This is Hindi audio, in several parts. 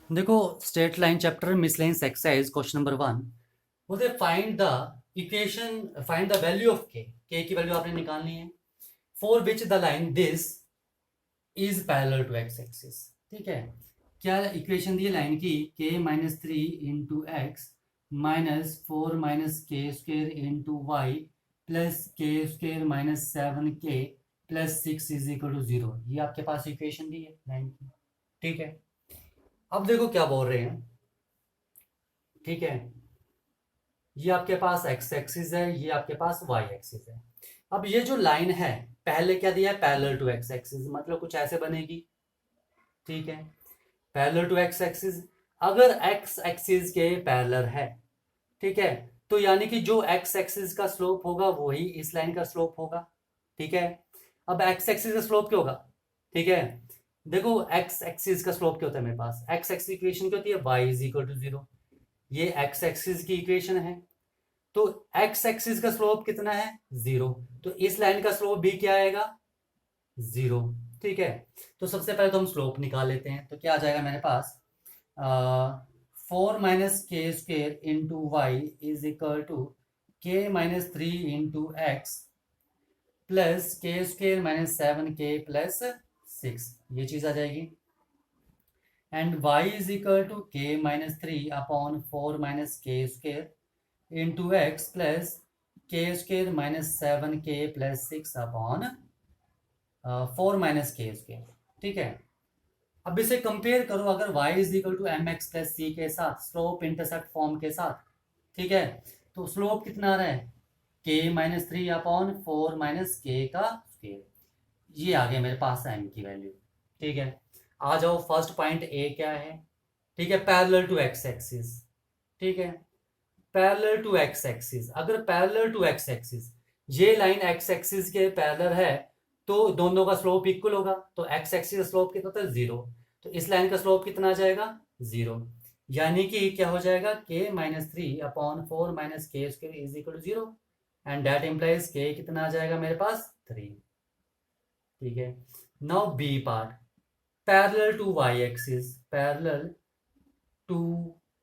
देखो, straight line chapter miscellaneous exercise question number 1 बोलते फाइंड द वैल्यू ऑफ के की वैल्यू आपने निकालनी है for which the line this is parallel to x axis. ठीक है, क्या इक्वेशन दी है लाइन की k-3 into x minus 4 minus k square into y plus k square minus 7k plus 6 is equal to 0। ये आपके पास इक्वेशन दी है लाइन की। ठीक है, अब देखो क्या बोल रहे हैं। ठीक है, ये आपके पास एक्स एक्सिस है, ये आपके पास वाई एक्सिस है। अब ये जो लाइन है, पहले क्या दिया है, पैरेलल टू एक्स एक्सिस, मतलब कुछ ऐसे बनेगी। ठीक है, पैरेलल टू एक्स एक्सिस, अगर एक्स एक्सिस के पैरेलल है, ठीक है, तो यानी कि जो एक्स एक्सिस का स्लोप होगा वही इस लाइन का स्लोप होगा। ठीक है, अब एक्स एक्सिस का स्लोप क्या होगा। ठीक है, देखो एक्स एक्सिस का स्लोप क्या होता है, मेरे पास एक्स एक्सिस इक्वेशन क्या होती है, वाई इज इक्वल टू 0। ये एक्स एक्सिस की इक्वेशन है, तो एक्स एक्सिस का स्लोप कितना है, 0। तो इस लाइन का स्लोप भी क्या आएगा, 0। ठीक है, तो सबसे पहले तो हम स्लोप निकाल लेते हैं। तो क्या आ जाएगा मेरे पास, 4 - k² into y is equal to k-3 into x plus k² minus 7k plus 6, ये चीज आ जाएगी। And y is equal to k-3/4 - k² into x plus k² minus 7k plus 6/4 - k²। ठीक है, अब इसे कंपेयर करो, अगर y is equal to M x plus C के साथ, स्लोप इंटरसेप्ट फॉर्म के साथ। ठीक है, तो स्लोप कितना आ रहा है, k-3/4 - k²। ये आ गया मेरे पास m की वैल्यू। ठीक है, आ जाओ फर्स्ट पॉइंट ए क्या है। ठीक है, पैरेलल टू एक्स एक्सिस। ठीक है, पैरेलल टू एक्स एक्सिस, अगर पैरेलल टू एक्स एक्सिस, ये लाइन एक्स एक्सिस के पैरेलल है, तो दोनों का स्लोप इक्वल होगा। तो एक्स एक्सिस का स्लोप कितना होता है, 0। तो इस लाइन का स्लोप कितना आ जाएगा, 0। यानी कि क्या हो जाएगा, k-3/4 - k² is equal to 0। And that implies k कितना आ जाएगा मेरे पास, 3। ठीक है, now B part, parallel to Y axis, parallel to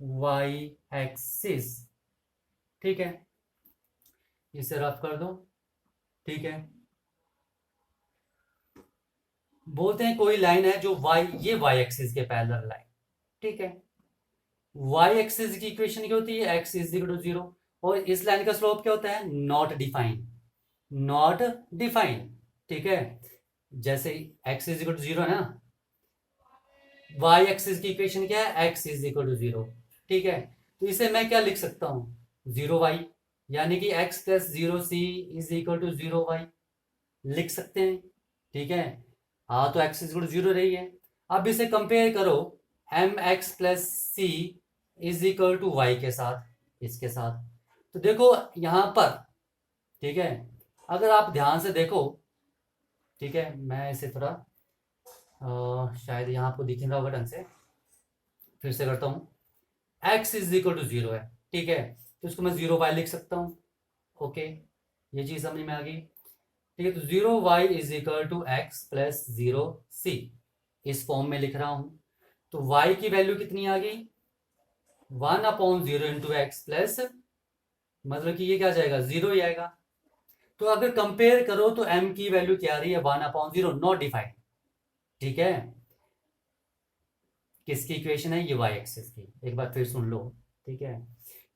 Y axis. ठीक है, इसे रफ कर दो। ठीक है, बोलते हैं कोई लाइन है जो वाई, ये वाई एक्सिस के पैरेलल लाइन। ठीक है, वाई एक्सिस की इक्वेशन क्या होती है, एक्स इज इक्वल टू 0। और इस लाइन का स्लोप क्या होता है, नॉट डिफाइन, नॉट डिफाइन। ठीक है, जैसे एक्स इज इक्वल टू 0 है ना, वाई एक्सिस की इक्वेशन क्या है, एक्स इज इक्वल टू 0। ठीक है, तो इसे मैं क्या लिख सकता हूं, 0y, यानी कि x plus 0c is equal to 0y लिख सकते हैं। ठीक है, हाँ, तो एक्स इज इक्वल टू 0 रही है। अब इसे कंपेयर करो m x plus C is equal to y के साथ, इसके साथ। तो देखो यहां पर, ठीक है, अगर आप ध्यान से देखो, ठीक है, मैं इसे थोड़ा शायद यहाँ आपको दिख नहीं रहा होगा ढंग से, फिर से करता हूँ। एक्स इज इक्वल टू 0 है, ठीक है, तो इसको मैं 0y लिख सकता हूँ। ओके, ये चीज समझ में आ गई। ठीक है, तो 0y is equal to x plus 0c, इस फॉर्म में लिख रहा हूं। तो y की वैल्यू कितनी आ गई, 1/0 इंटू एक्स प्लस, मतलब कि ये क्या जाएगा, 0 ही आएगा। तो अगर कंपेयर करो तो m की वैल्यू क्या आ रही है, 1/0, नॉट डिफाइंड। ठीक है, किसकी इक्वेशन है, ये y एक्सिस की, एक बार फिर सुन लो। ठीक है,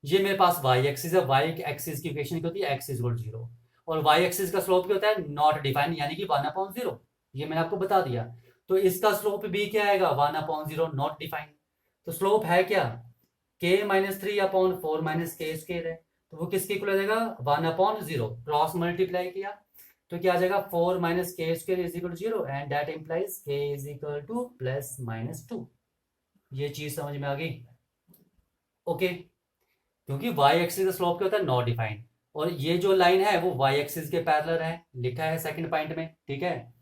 ये मेरे पास y एक्सिस है, y एक्सिस की इक्वेशन क्या होती है, x इज इक्वल टू 0। और y एक्सिस का स्लोप क्या होता है, नॉट डिफाइंड, यानी कि 1/0। ये मैंने आपको बता दिया। तो इसका स्लोप भी क्या आएगा, 1/0, नॉट डिफाइंड। तो स्लोप है क्या, k-3/4 - k² है, तो वो किसके इक्वल आ जाएगा, 1/0। क्रॉस मल्टीप्लाई किया तो क्या आ जाएगा, 4 - k² is equal to 0, and that implies k is equal to +-2। ये चीज समझ में आ गई। ओके, क्योंकि y एक्सिस का स्लोप क्या होता है, नॉट डिफाइंड, और ये जो लाइन है वो y एक्सिस के पैरेलल है, लिखा है सेकंड पॉइंट में। ठीक है,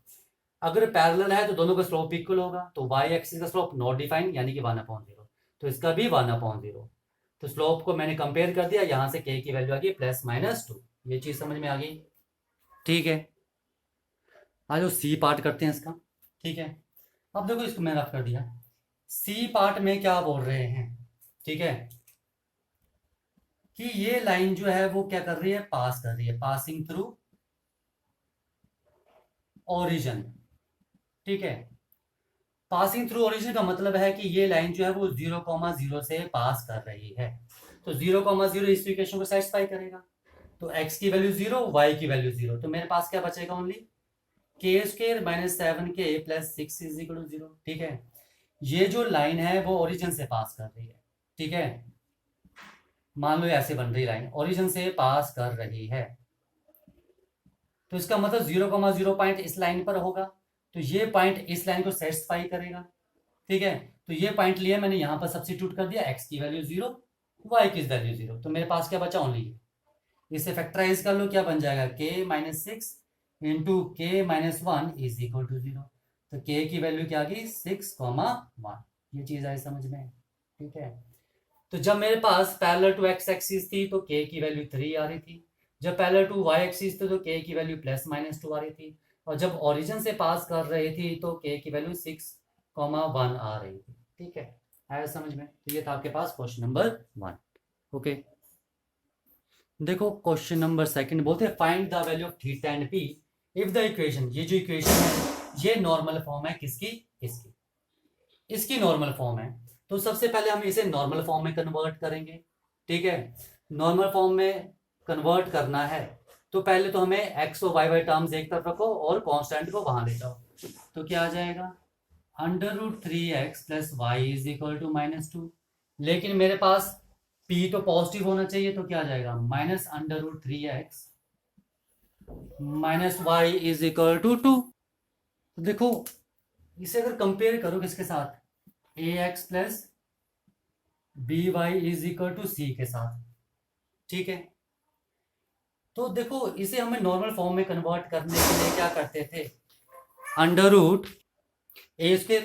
अगर पैरेलल है तो दोनों का स्लोप इक्वल होगा, तो y एक्सिस का स्लोप नॉट डिफाइंड, यानी कि 1/0, तो इसका भी 1/0। तो स्लोप को मैंने कंपेयर कर दिया, यहां से k की वैल्यू आ गई +-2। ये चीज समझ में आ गई। ठीक है, आज सी पार्ट करते हैं इसका। ठीक है, अब देखो इसको मैंने रफ कर दिया, सी पार्ट में क्या बोल रहे हैं, ठीक है, कि ये लाइन जो है वो क्या कर रही है, पास कर रही है, पासिंग थ्रू ओरिजिन, ठीक है। पासिंग थ्रू ओरिजिन का मतलब है कि ये लाइन जो है वो 0,0 से पास कर रही है, तो 0,0 इस इक्वेशन को सेटिस्फाई करेगा। तो x की वैल्यू 0, y की वैल्यू 0, तो मेरे पास क्या बचेगा, only k square minus 7k plus 6 is equal to 0, ठीक है। ये जो लाइन है वो ओरिजिन से पास कर रही है, ठीक है, मान लो ऐसे बन रही लाइन ओरिजिन से पास कर रही है, तो इसका मतलब 0,0 पॉइंट इस लाइन पर होगा, तो ये पॉइंट इस लाइन को सेटिस्फाई करेगा, ठीक है। तो ये पॉइंट लिया मैंने, यहां पर सब्स्टिट्यूट कर दिया, x की वैल्यू 0, y की वैल्यू 0, तो मेरे पास क्या बचा, ओनली इसे फैक्टराइज कर लो, क्या बन जाएगा, k माइनस 6 इंटू के माइनस 1 इज इक्वल टू 0, तो k की वैल्यू क्या आ गई, 6,1, ये चीज आई समझ में, ठीक है। तो जब मेरे पास पैरेलल टू x एक्सिस थी तो k की वैल्यू 3 आ रही थी, जब पैरेलल टू y एक्सिस थी तो k की वैल्यू प्लस माइनस 2 आ रही थी, और जब ओरिजिन से पास कर रही थी तो k की वैल्यू 6,1 आ रही थी, ठीक है, आया समझ में। तो ये था आपके पास क्वेश्चन नंबर 1, ओके। देखो क्वेश्चन नंबर 2 बोलते हैं find the value of theta and P if the equation, ये जो इक्वेशन है ये नॉर्मल फॉर्म है किसकी, इसकी, इसकी नॉर्मल फॉर्म है। तो सबसे पहले हम इसे नॉर्मल फॉर्म में कन्वर्ट करेंगे, ठीक है। नॉर्मल फॉर्म में कन्वर्ट करना है तो पहले तो हमें एक्स और वाई टर्म्स एक तरफ रखो और कांस्टेंट को वहां ले जाओ, तो क्या आ जाएगा, √3x plus Y is equal to -2, लेकिन मेरे पास p तो पॉजिटिव होना चाहिए, तो क्या आ जाएगा, -√3x minus Y is equal to 2। देखो इसे अगर कंपेयर करो किसके साथ, ax plus B Y is equal to C के साथ, ठीक है। तो देखो इसे हमें नॉर्मल फॉर्म में कन्वर्ट करने के लिए क्या करते थे, √a²,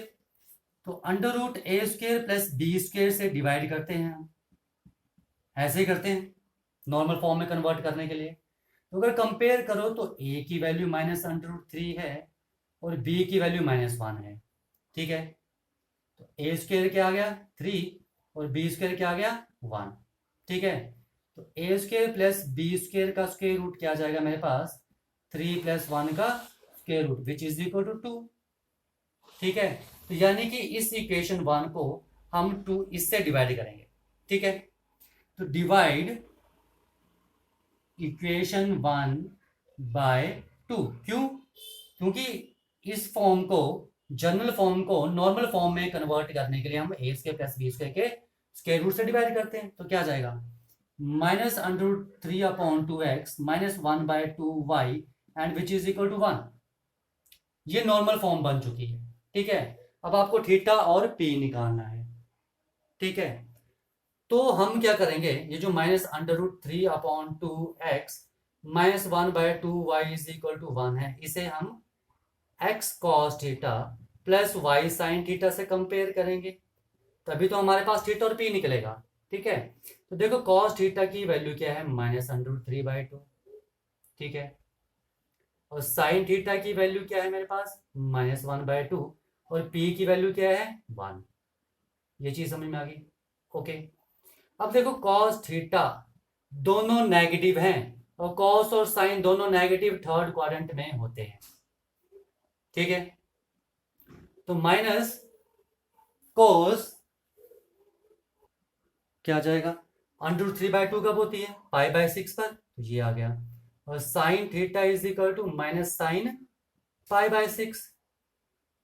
तो √a² प्लस b² से डिवाइड करते हैं हम, ऐसे ही करते हैं नॉर्मल फॉर्म में कन्वर्ट करने के लिए। तो अगर कंपेयर करो तो a की वैल्यू -√3 है और b की वैल्यू -1 है, ठीक है। तो a² क्या आ गया 3 और b² क्या आ गया 1, ठीक है। तो a² प्लस b² का स्क्वायर रूट क्या आ जाएगा मेरे पास, 3 प्लस 1 का square root which is equal to 2, ठीक है। तो यानी कि इस इक्वेशन 1 को हम 2 इससे डिवाइड करेंगे, ठीक है। तो डिवाइड इक्वेशन 1 बाय 2, क्यों, क्योंकि इस फॉर्म को, जनरल फॉर्म को नॉर्मल फॉर्म में कन्वर्ट करने के लिए हम a² प्लस b² के स्क्वायर रूट से डिवाइड करते हैं, तो क्या आ जाएगा, -√3/2x -1/2y and which is equal to 1, ये नॉर्मल फॉर्म बन चुकी है, ठीक है। अब आपको थीटा और p निकालना है, ठीक है। तो हम क्या करेंगे, ये जो -√3/2x -1/2y is equal to 1 है, इसे हम x cos theta plus y sin theta से कंपेयर करेंगे, तभी तो हमारे पास थीटा और p निकलेगा, ठीक है। तो देखो cos थीटा की वैल्यू क्या है, -√3/2, ठीक है, और sin थीटा की वैल्यू क्या है मेरे पास, -1/2, और p की वैल्यू क्या है 1, ये चीज समझ में आ गई, ओके। अब देखो cos थीटा दोनों नेगेटिव हैं और cos और sin दोनों नेगेटिव थर्ड क्वाड्रेंट में होते हैं, ठीक है। तो माइनस cos क्या आ जाएगा, √3/2 कब होती है, π/6 पर, तो ये आ गया, और sin theta is equal to minus sine π/6,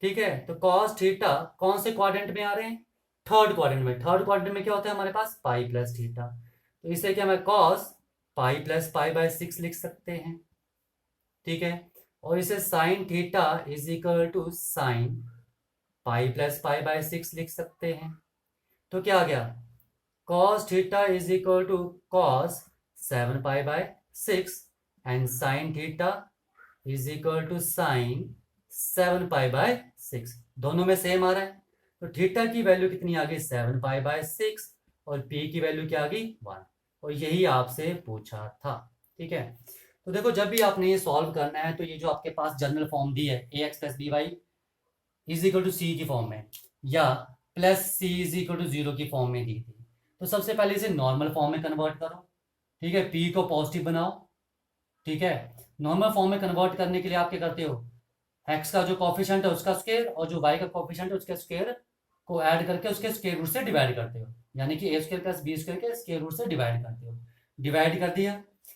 ठीक है। तो cos थीटा कौन से क्वाड्रेंट में आ रहे हैं, थर्ड क्वाड्रेंट में, थर्ड क्वाड्रेंट में क्या होता है हमारे पास पाई प्लस थीटा, तो इसे क्या मैं cos पाई प्लस π/6 लिख सकते हैं, ठीक है। और इसे sin theta is equal to sine pi plus π/6 लिख सकते हैं, तो क्या आ गया, cos theta is equal to cos 7π/6 and sin theta is equal to sine 7π/6, दोनों में सेम आ रहा है, तो थीटा की वैल्यू कितनी आ गई 7π/6 और p की वैल्यू क्या आ गई 1, और यही आपसे पूछा था, ठीक है। तो देखो जब भी आपने ये सॉल्व करना है तो ये जो आपके पास जनरल फॉर्म दी है ax plus B Y is equal to C की फॉर्म में या plus C is equal to zero की फॉर्म में दी थी। तो सबसे पहले इसे नॉर्मल फॉर्म में कन्वर्ट करो, ठीक है, पी को पॉजिटिव बनाओ, ठीक है। नॉर्मल फॉर्म में कन्वर्ट करने के लिए आप क्या करते हो, एक्स का जो कॉफिशेंट है उसका स्क्वायर और जो वाई का कॉफिशेंट है उसके स्क्वायर को ऐड करके उसके स्क्वायर रूट से डिवाइड करते हो, यानी कि ए स्क्वायर प्लस बी स्क्वायर के स्क्वायर रूट से डिवाइड करते हो। डिवाइड कर दिया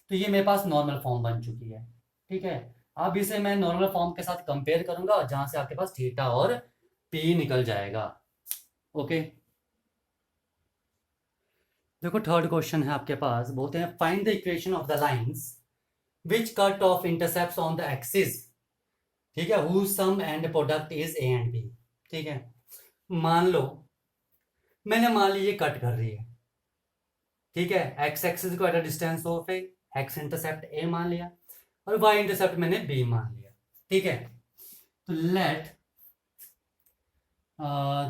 तो ये मेरे पास नॉर्मल फॉर्म बन चुकी है, ठीक है। अब इसे मैं नॉर्मल फॉर्म के साथ कंपेयर करूंगा जहां से आपके पास थीटा और पी निकल जाएगा। ओके, देखो थर्ड क्वेश्चन है आपके पास, बोलते हैं find the equation of the lines which cut off intercepts on the axis, ठीक है, whose sum and product is a and b. ठीक है, मान लो मैंने मान ली ये कट कर रही है, ठीक है, एक्स एक्सिस को at a distance of A, X intercept A मान लिया और वाई इंटरसेप्ट मैंने बी मान लिया, ठीक है। तो let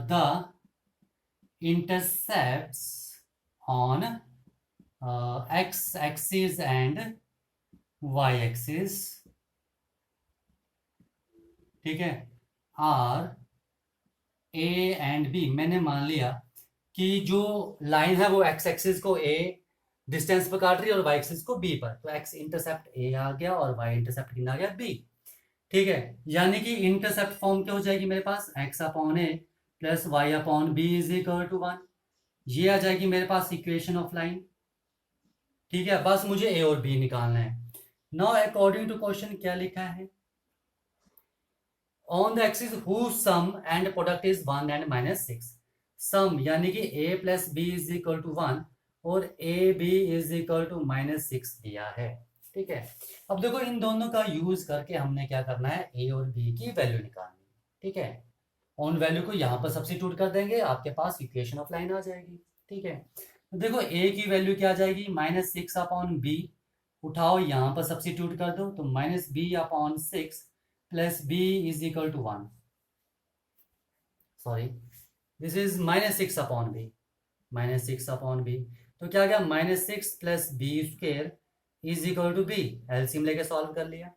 the intercepts on x axis and y axis, ठीक है, आर ए एंड बी। मैंने मान लिया कि जो लाइन है वो एक्स एक्सिस को ए डिस्टेंस पर काट रही है और वाई एक्सिस को बी पर, तो एक्स इंटरसेप्ट ए आ गया और वाई इंटरसेप्ट कितना आ गया बी, ठीक है। यानी कि इंटरसेप्ट फॉर्म क्या हो जाएगी मेरे पास, X upon A plus Y upon B is equal to 1। ये आ जाएगी मेरे पास इक्वेशन ऑफ लाइन, ठीक है। बस मुझे ए और बी निकालना है। नाउ अकॉर्डिंग टू क्वेश्चन क्या लिखा है, on the axis whose sum and product is 1 and -6। Sum यानी कि a plus B is equal to 1 और a b is equal to -6 दिया है, ठीक है। अब देखो इन दोनों का यूज करके हमने क्या करना है, ए और बी की वैल्यू निकालनी है, ठीक है। ऑन वैल्यू को यहाँ पर सब्स्टिट्यूट कर देंगे, आपके पास इक्वेशन ऑफ लाइन आ जाएगी, ठीक है। तो देखो ए की वैल्यू क्या आ जाएगी, -6 अपॉन बी, उठाओ यहाँ पर सब्स्टिट्यूट कर दो, तो -b/6 plus B is equal to 1, sorry this is -6 upon B, -6 upon B. तो क्या गया, -6 plus B square is equal to B, LCM लेके सॉल्व कर लिया।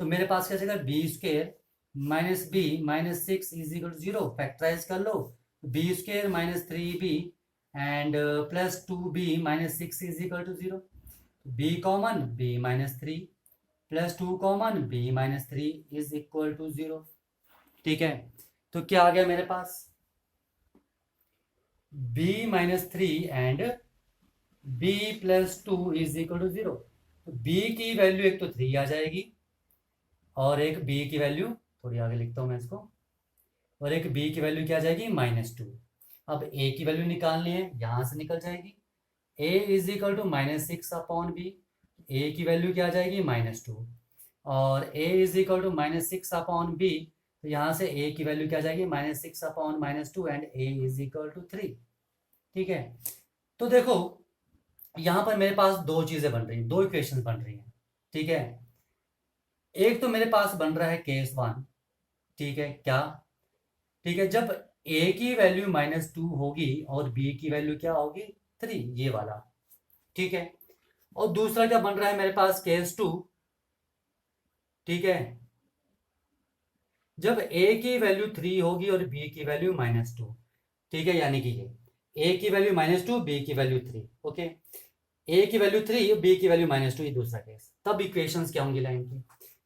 तो मेरे पास क्या जाएगा, B square minus B minus 6 is equal to 0, factorise कर लो, B square -3b and plus 2b -6 is equal to 0। B common, b -3 plus 2 common, b -3 is equal to 0, ठीक है। तो क्या आ गया मेरे पास, b -3 एंड b प्लस 2 इज इक्वल टू 0। तो b की वैल्यू एक तो 3 आ जाएगी और एक b की वैल्यू, थोड़ी आगे लिखता हूं मैं इसको, और एक b की वैल्यू क्या आ जाएगी, -2। अब a की वैल्यू निकालनी है, यहां से निकल जाएगी, a is equal to -6 upon b, a की वैल्यू क्या आ जाएगी, -2 और a is equal to -6 upon B, तो यहाँ से a की वैल्यू क्या आ जाएगी, -6 upon -2 and a is equal to 3, ठीक है। तो देखो यहाँ पर मेरे पास दो चीजें बन रही हैं, दो इक्वेशन बन रही हैं, ठीक है। एक तो मेरे पास बन रहा है केस 1, ठीक है, क्या, ठीक है, जब a की वैल्यू -2 होगी और b की वैल्यू क्या होगी, 3, ये वाला, ठीक है। और दूसरा क्या बन रहा है मेरे पास, केस 2, ठीक है, जब a की वैल्यू 3 होगी और b की वैल्यू -2, ठीक है, यानी कि ये a की वैल्यू -2, b की वैल्यू 3, ओके। a की वैल्यू 3, b की वैल्यू -2, ये दूसरा केस। तब इक्वेशंस क्या होंगी लाइन की,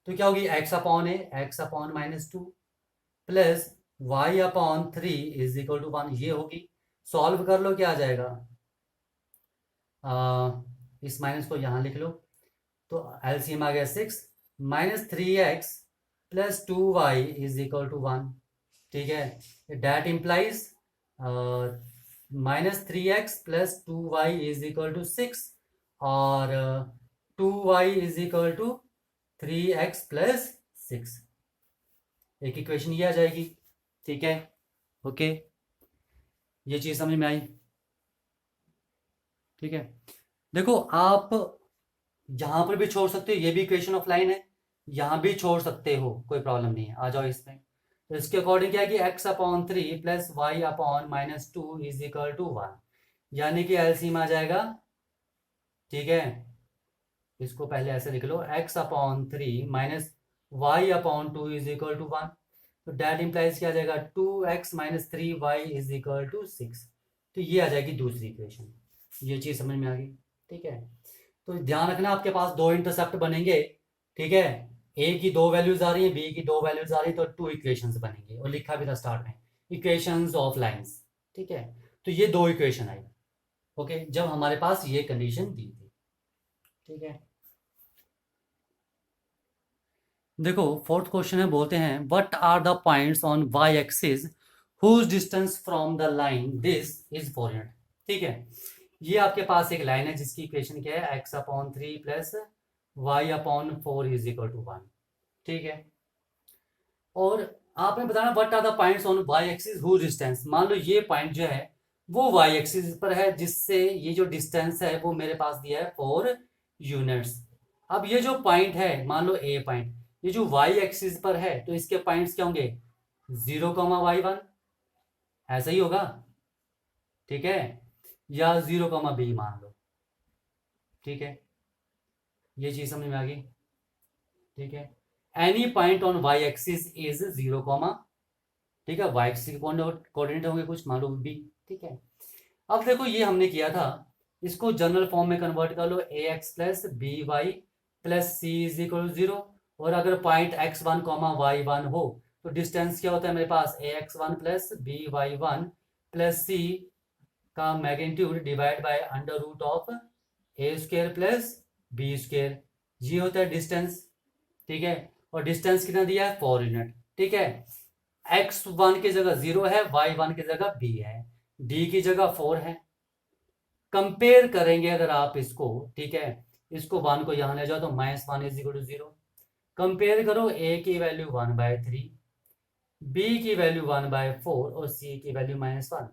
तो क्या होगी, x upon a, x upon -2 plus y upon 3 is equal to 1, ये होगी। सॉल्व कर लो, क्या आ जाएगा, इस माइनस को यहाँ लिख लो, तो एलसीएम आ गया 6, -3x plus 2y is equal to 1, ठीक है। That implies -3x plus 2y is equal to 6 और 2y is equal to 3x plus 6, एक इक्वेशन ये आ जाएगी, ठीक है, ओके। ये चीज समझ में आई, ठीक है। देखो आप यहां पर भी छोड़ सकते हो, ये भी इक्वेशन ऑफ लाइन है, यहां भी छोड़ सकते हो, कोई प्रॉब्लम नहीं है, आ जाओ इसमें। तो इसके अकॉर्डिंग क्या है कि x upon 3 plus Y upon -2 is equal to 1, यानी कि एलसीएम आ जाएगा, ठीक है। इसको पहले ऐसे लिख लो, x upon 3 minus y upon 2 is equal to 1, तो डैट इम्प्लाइज क्या आ जाएगा 2x minus 3y is equal to 6। तो ये आ जाएगी दूसरी इक्वेशन। ये चीज़ समझ में आ गई, ठीक है। तो ध्यान रखना आपके पास दो इंटरसेप्ट बनेंगे, ठीक है। ए की दो वैल्यूज आ रही है, बी की दो वैल्यूज आ रही है, तो टू इक्वेशंस बनेंगे। और लिखा भी था स्टार्ट में इक्वेशंस ऑफ लाइंस, ठीक है। तो ये दो इक्वेशन आई, ओके, जब हमारे पास ये कंडीशन दी थी, ठीक है। देखो फोर्थ क्वेश्चन है, बोलते हैं what are the points on y axis whose distance from the line this is 4 unit, ठीक है। ये आपके पास एक लाइन है जिसकी इक्वेशन क्या है x upon 3 plus Y upon 4 is equal to 1, ठीक है। और आपने बताना what are the points on y axis whose distance. मान लो ये पॉइंट जो है वो वाई एक्सिस पर है, जिससे ये जो डिस्टेंस है वो मेरे पास दिया है 4 यूनिट्स। अब ये जो पॉइंट है, मान लो ए पॉइंट, ये जो वाई एक्सिस पर है, तो इसके पॉइंट्स क्या होंगे 0,y1, ऐसा ही होगा, ठीक है, या 0,b मान लो, ठीक है। ये चीज समझ में आ गई, ठीक है। Any point on y axis is 0, ठीक है। वाई एक्सिस के कोऑर्डिनेट होंगे कुछ, मान लो b, ठीक है। अब देखो ये हमने किया था, इसको जनरल फॉर्म में कन्वर्ट कर लो, A X plus B Y plus C is equal 0। और अगर पॉइंट x1 y1 हो तो डिस्टेंस क्या होता है मेरे पास ax1 plus B Y one plus C का magnitude divide by under root of A square plus B square, ये होता है डिस्टेंस, ठीक है। और डिस्टेंस कितना दिया है 4 यूनिट, ठीक है। x1 की जगह 0 है, y1 की जगह b है, d की जगह 4 है। कंपेयर करेंगे अगर आप इसको, ठीक है, इसको 1 को यहां ले जाओ तो -1 इज इक्वल टू 0। कंपेयर करो, a की वैल्यू 1/3, b की वैल्यू 1/4 और c की वैल्यू -1,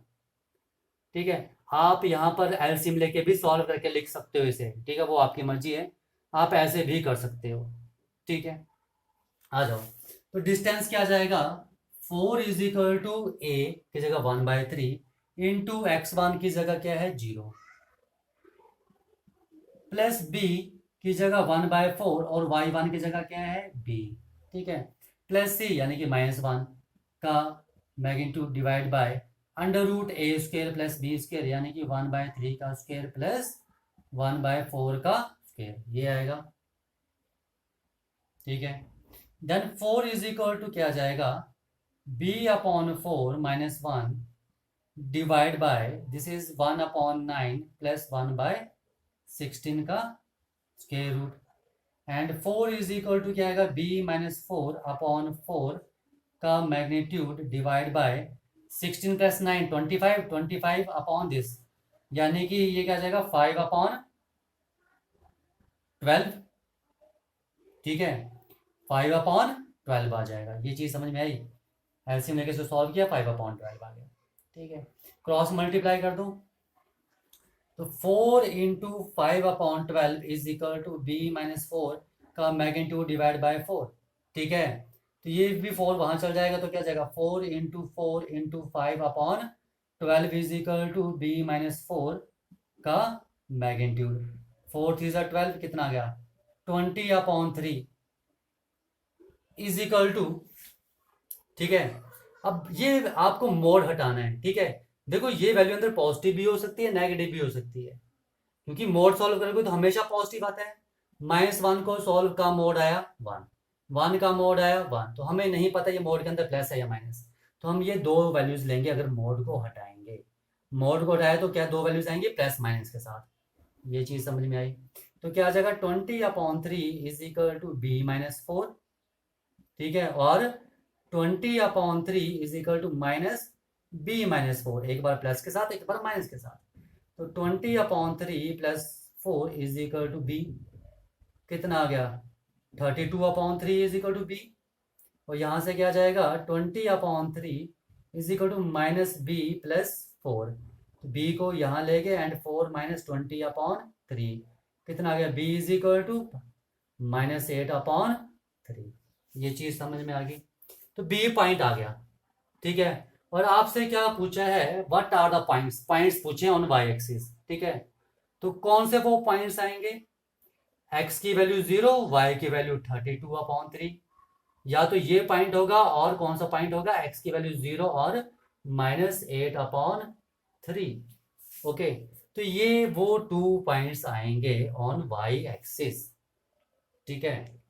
ठीक है। आप यहाँ पर एलसीएम लेके भी सॉल्व करके लिख सकते हो इसे, ठीक है, वो आपकी मर्जी है, आप ऐसे भी कर सकते हो, ठीक है। आ जाओ, तो डिस्टेंस क्या आ जाएगा 4 इज इक्वल टू ए की जगह 1/3 इंटू x1 की जगह क्या है 0 प्लस बी की जगह 1/4 और y1 की जगह क्या है b, ठीक है, प्लस सी यानी कि -1 का magnitude divide by under root a square plus B square यानी कि 1/3 का स्क्वायर प्लस 1/4 का स्क्वायर, ये आएगा, ठीक है। देन 4 इज इक्वल टू क्या जाएगा b/4 -1 divide by this is 1/9 plus 1/16 का square root. And 4 is equal to क्या आएगा b-4/4 का magnitude divide by 16 plus 9 25, 25 upon this, यानी कि ये क्या जाएगा 5/12, ठीक है, 5/12 आ जाएगा। ये चीज समझ में आई, एलसीएम लेके इसको सॉल्व किया 5/12 आ गया, ठीक है। क्रॉस मल्टीप्लाई कर दो तो 4 into 5/12 is equal to b-4 का मैग्नीट्यूड डिवाइड बाय 4, ठीक है। तो ये भी 4 वहां चल जाएगा तो क्या जाएगा 4 into 4 into 5/12 is equal to b-4 का मैग्नीट्यूड। 4 3 12 कितना आ गया 20/3 इज इक्वल टू, ठीक है। अब ये आपको मोड हटाना है, ठीक है। देखो ये वैल्यू अंदर पॉजिटिव भी हो सकती है, नेगेटिव भी हो सकती है, क्योंकि मोड सॉल्व करोगे तो हमेशा पॉजिटिव आता है। -1 को सॉल्व का मोड आया 1, 1 का मोड आया 1, तो हमें नहीं पता ये मोड के अंदर प्लस है या माइनस, तो हम ये दो वैल्यूज लेंगे अगर मोड को हटाएंगे। मोड को हटाए तो क्या दो वैल्यूज आएंगी प्लस माइनस के साथ, ये चीज समझ में आई। तो क्या आ जाएगा 20/3 इज इक्वल टू b-4, ठीक है, और 20/3 इज इक्वल टू -b-4, एक बार प्लस के साथ एक बार माइनस के साथ। तो 20/3 plus 4 is equal to b, कितना आ गया 32/3 इज इक्वल टू b। और यहां से क्या जाएगा 20/3 is equal to -b plus 4, तो b को यहां ले गए एंड 4 - 20/3 कितना आ गया b इज इक्वल टू -8/3। ये चीज समझ में आ गई, तो बी पॉइंट आ गया, ठीक है। और आपसे क्या पूछा है what are the points, points पूछे ऑन वाई एक्सिस, ठीक है। तो कौन से वो पॉइंट्स आएंगे, x की वैल्यू 0, y की वैल्यू 32/3, या तो ये पॉइंट होगा और कौन सा पॉइंट होगा, एक्स की वैल्यू 0 और -8/3। ओके, तो ये वो 2 पॉइंट्स आएंगे ऑन वाई एक्सिस। ठीक है,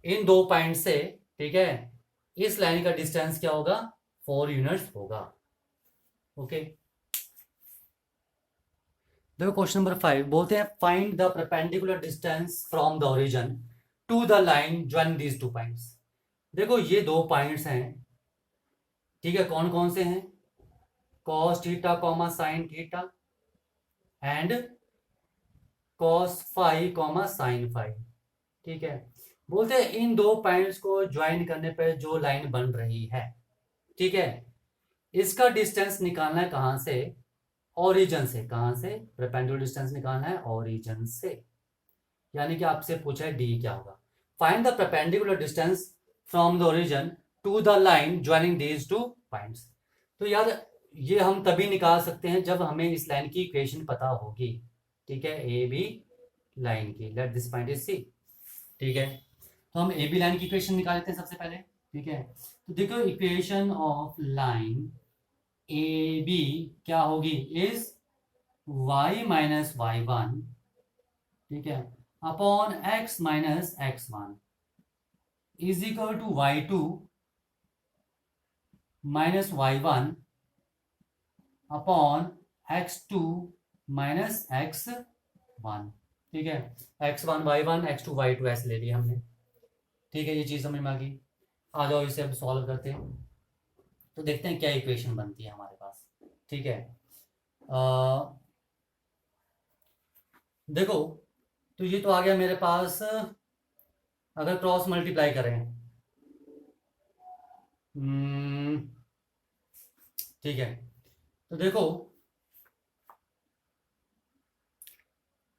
इन 2 पॉइंट से, ठीक है, इस लाइन का डिस्टेंस क्या होगा, 4 यूनिट्स होगा। ओके, देखो क्वेश्चन नंबर 5 बोलते हैं find the perpendicular distance from the origin to the line joining these 2 points. देखो ये 2 पॉइंट्स हैं, ठीक है, कौन कौन से हैं, cos theta comma sine theta and cos phi comma sine phi. ठीक है, बोलते हैं इन 2 पॉइंट्स को ज्वाइन करने पर जो लाइन बन रही है, ठीक है, इसका डिस्टेंस निकालना है कहां से, ओरिजिन से। कहां से, परपेंडिकुलर डिस्टेंस निकालना है ओरिजिन से। यानी कि आपसे पूछा है डी क्या होगा, find the perpendicular distance from the origin to the line joining these 2 points. तो यार ये हम तभी निकाल सकते हैं जब हमें इस लाइन की इक्वेशन पता होगी। ठीक है, ए बी लाइन की, let this point is C. ठीक है, तो हम ए बी लाइन की इक्वेशन निकाल लेते हैं सबसे पहले। ठीक है, तो देखो equation of line A B क्या होगी, is y minus Y one, ठीक है, upon x minus x one is equal to y two minus Y one upon x two minus x one. ठीक है, x one y one, x to y to ऐसे ले लिया हमने। ठीक है, ये चीज़ समझ में आ गई। आ जाओ इसे अब सॉल्व करते हैं, तो देखते हैं क्या इक्वेशन बनती है हमारे पास। ठीक है, देखो तो ये तो आ गया मेरे पास, अगर क्रॉस मल्टीप्लाई करें, ठीक है, तो देखो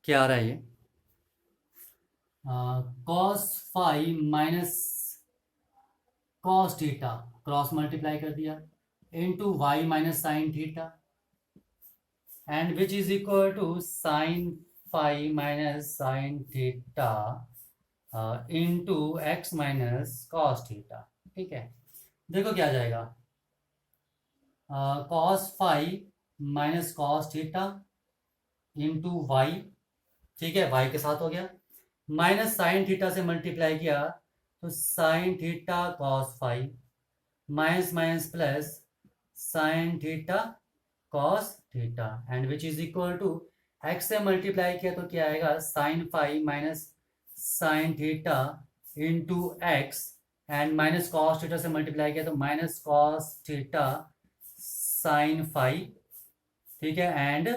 क्या आ रहा है ये, cos five minus cos theta, cross multiply कर दिया, into y minus sine theta and which is equal to sine five minus sine theta into x minus cos theta. ठीक है, देखो क्या आ जाएगा, cos five minus cos theta into Y, ठीक है, वाई के साथ हो गया, माइनस साइन थीटा से मल्टीप्लाई किया तो sine theta cos five, minus minus plus sine theta cos theta and which is equal to x से मल्टीप्लाई किया तो क्या आएगा, sine five minus sine theta into x and minus cos theta से मल्टीप्लाई किया तो minus cos theta sine five. ठीक है, and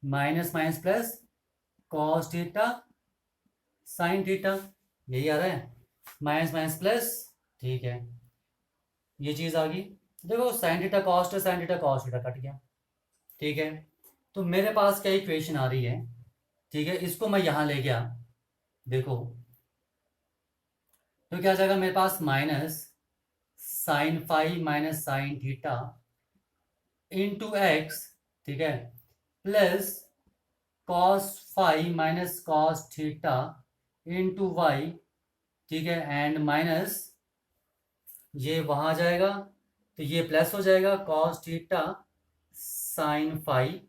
minus minus plus cos theta sine theta, यही आ रहा है, माइनस माइनस प्लस। ठीक है, ये चीज आ गई। देखो sign theta cos theta cut गया। ठीक है, तो मेरे पास क्या इक्वेशन आ रही है, ठीक है, इसको मैं यहां ले गया, देखो तो क्या आ जाएगा मेरे पास, minus sine five minus sine theta into X, ठीक है, plus cos five minus cos theta into Y. ठीक है, एंड माइनस ये वहां आ जाएगा तो ये प्लस हो जाएगा, कॉस थीटा साइन फाइव,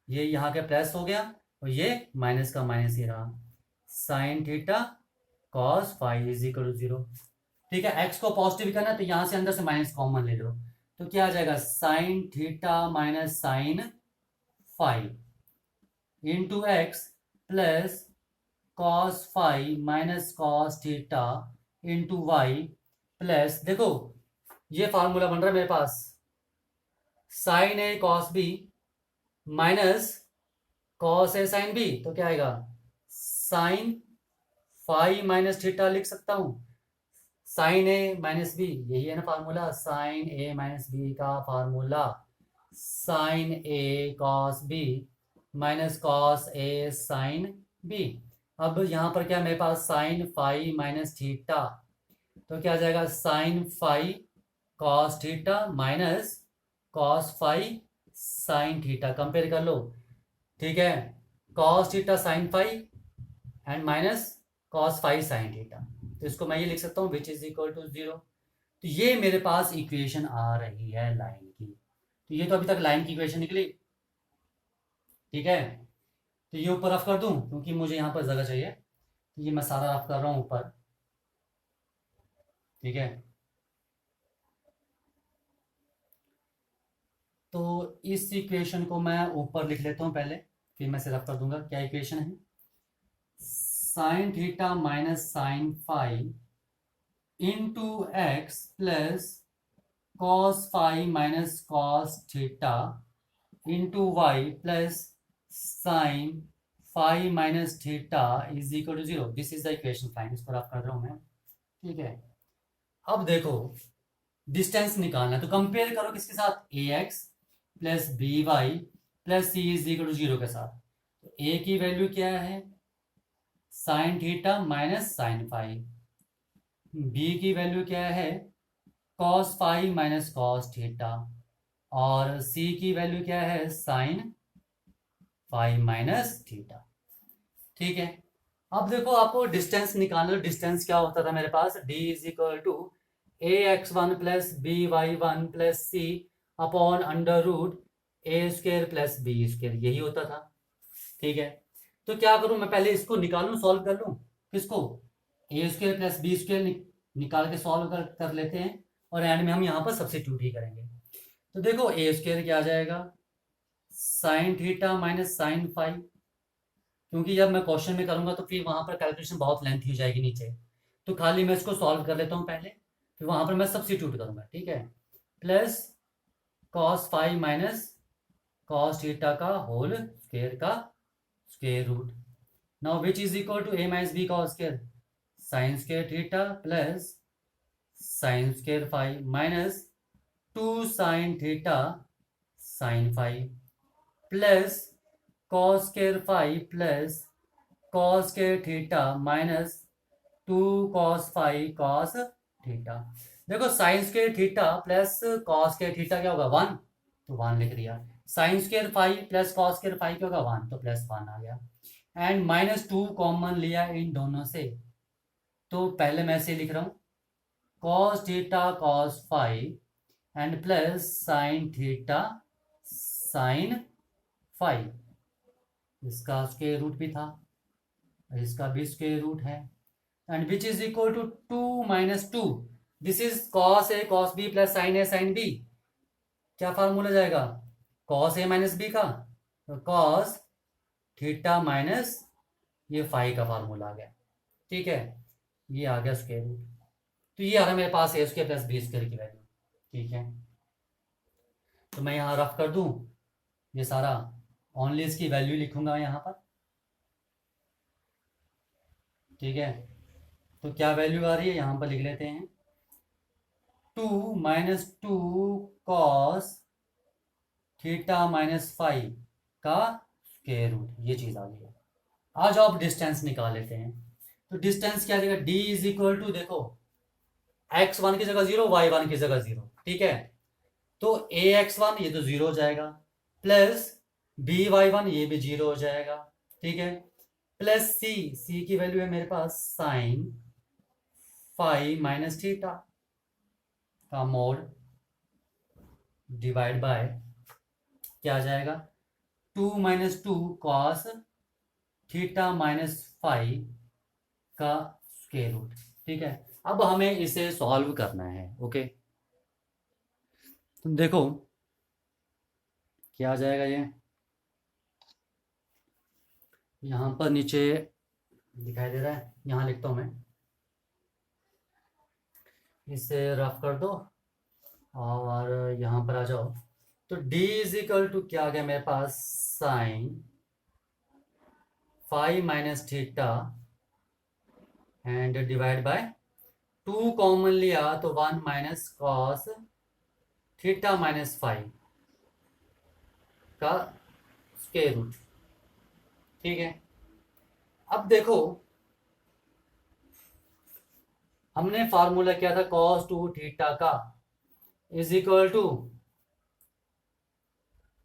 ये यहाँ के प्लस हो गया और ये माइनस का माइनस ही रहा, sine theta cos five is equal to 0। ठीक है, एक्स को पॉजिटिव करना तो यहां से अंदर से माइनस कॉमन ले लो, तो क्या आ जाएगा, sine theta minus sine five into x plus cos five minus cos theta into y plus, देखो ये फार्मूला बन रहा है मेरे पास, sine A cos B minus cos A sine B, तो क्या आएगा, साइन फाइव माइनस थीटा लिख सकता हूं, साइन ए माइनस बी, यही है ना formula, sine A minus B का formula, sine A cos B minus cos A sine B. अब यहां पर क्या मेरे पास, साइन फाइव माइनस थीटा, तो क्या आ जाएगा, sine five cos theta minus cos five sine theta, compare कर लो। ठीक है, cos theta sine five and minus cos five sine theta. तो इसको मैं ये लिख सकता हूँ विच इज इक्वल टू 0। तो ये मेरे पास इक्वेशन आ रही है लाइन की। तो ये तो अभी तक लाइन की इक्वेशन निकली, ठीक है। तो ये ऊपर रफ कर दूं क्योंकि मुझे यहाँ पर जगह चाहिए, तो ये मैं सारा रफ कर रहा हूँ ऊपर, ठीक है। तो इस इक्वेशन को मैं ऊपर लिख लेता हूँ पहले, फिर मैं इसे रफ कर दूंगा। क्या इक्वेशन है? Sine theta minus sine five into x plus cos five minus cos theta into y plus sine five minus theta is equal to 0। This is the equation fine. इसको रफ कर रहा हूँ मैं, ठीक है। अब देखो डिस्टेंस निकालना है, तो कंपेयर करो किसके साथ? A X plus B Y plus C is equal to 0 के साथ। तो ए की वैल्यू क्या है? Sine theta minus sine five. B की वैल्यू क्या है? Cos five minus cos theta. और सी की वैल्यू क्या है? साइन फाइव माइनस थीटा, ठीक है। अब देखो आपको डिस्टेंस निकालना। डिस्टेंस क्या होता था मेरे पास? D is equal to a x one plus B Y one plus c upon under root a square plus b square, यही होता था, ठीक है। तो क्या करूं मैं? पहले इसको निकालूं, सॉल्व कर लूं। किसको? ए स्क्र प्लस बी स्क्र निकाल के सॉल्व कर लेते हैं, और एंड में हम यहाँ पर सब्स्टिट्यूट ही करेंगे। तो देखो ए स्क्र क्या आ जाएगा? Sine theta minus sine five, क्योंकि जब मैं क्वेश्चन में करूंगा तो फिर वहां पर कैलकुलेशन बहुत लेंथी हो जाएगी नीचे, तो खाली मैं इसको सॉल्व कर लेता हूँ पहले, फिर वहां पर मैं सब्स्टिट्यूट करूंगा, ठीक है। Plus cos five minus cos theta का होल स्क्वायर का square root. Now which is equal to a minus B का square, sine square theta plus sine square five minus two sine theta sine five plus cos square five plus cos square theta minus two cos five cos theta. देखो sine square theta plus cos square theta क्या होगा? 1, तो 1 लिख दिया। Sine square five plus cos square five क्या होगा? 1, तो प्लस 1 आ गया। एंड माइनस 2 कॉमन लिया इन दोनों से, तो पहले मैं ऐसे लिख रहा हूँ cos theta cos five and plus sine theta sine five. इसका स्क्वायर रूट भी था, इसका भी स्क्वायर रूट है। And which is equal to 2 minus 2, this is cos A cos B plus sine A sine B. क्या फार्मूला जाएगा? कॉस ए माइनस बी का, तो कॉस थीटा माइनस ये फाइव का फार्मूला आ गया, ठीक है। ये आ गया स्क्वायर रूट। तो ये आ रहा है मेरे पास ए स्क्वायर प्लस बी स्क्वायर की वैल्यू, ठीक है। तो मैं यहाँ रफ कर दूं ये सारा, ओनली इसकी वैल्यू लिखूंगा यहाँ पर, ठीक है। तो क्या वैल्यू आ रही है यहाँ पर लिख लेते हैं, 2 minus 2 cos theta minus five का स्क्वायर रूट, ये चीज आ गई है। आज आप डिस्टेंस निकाल लेते हैं। तो डिस्टेंस क्या आ जाएगा? डी इज इक्वल टू, देखो एक्स वन की जगह 0, वाई वन की जगह 0, ठीक है। तो ए एक्स वन ये तो 0 हो जाएगा, प्लस बी वाई वन ये भी 0 हो जाएगा, ठीक है। प्लस सी, सी की वैल्यू है मेरे पास साइन फाइव माइनस थीटा का मोड डिवाइड बाय क्या आ जाएगा? 2 minus 2 cos theta minus five का स्क्वायर रूट, ठीक है। अब हमें इसे सॉल्व करना है, ओके। तुम देखो क्या आ जाएगा ये, यहाँ पर नीचे दिखाई दे रहा है, यहाँ लिखता हूँ मैं, इसे रफ कर दो और यहाँ पर आ जाओ। तो d इज इक्वल टू क्या आ गया मेरे पास? Sine five minus theta and divide by 2 common लिया तो 1 minus cos theta minus five का स्क्वायर रूट, ठीक है। अब देखो हमने फार्मूला किया था कॉस 2 थीटा का is equal to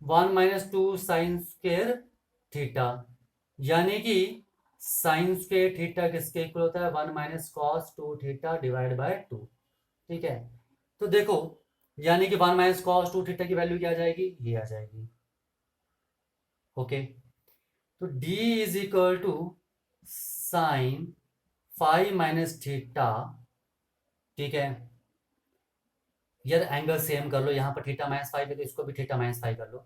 1 minus 2 sine square theta, यानी कि साइन स्क्वायर थीटा किसके इक्वल होता है 1 minus cos 2 theta divide by 2। ठीक है, तो देखो यानी कि 1 माइनस कॉस 2 थीटा की वैल्यू क्या आ जाएगी, ये आ जाएगी। ओके, तो d is equal to sine 5 minus theta. ठीक है यार, एंगल सेम कर लो, यहाँ पर थीटा माइनस 5 है तो इसको भी थीटा माइनस 5 कर लो।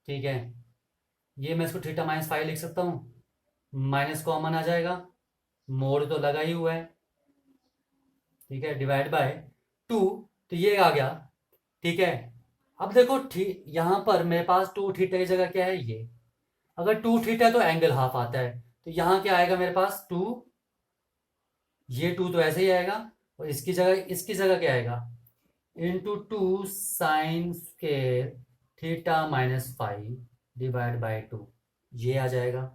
ठीक है, ये मैं इसको थीटा माइनस 5 लिख सकता हूँ, माइनस कॉमन आ जाएगा, मोड तो लगा ही हुआ है। ठीक है, डिवाइड बाय 2, तो ये आ गया। ठीक है, अब देखो यहाँ पर मेरे पास 2 थीटा की जगह क्या है, ये अगर 2 थीटा है तो एंगल हाफ आता है, तो यहाँ क्या आएगा मेरे पास 2, ये 2 तो ऐसे ही आएगा, और इसकी जगह क्या आएगा, into 2 sine square theta minus 5 divide by 2, ये आ जाएगा।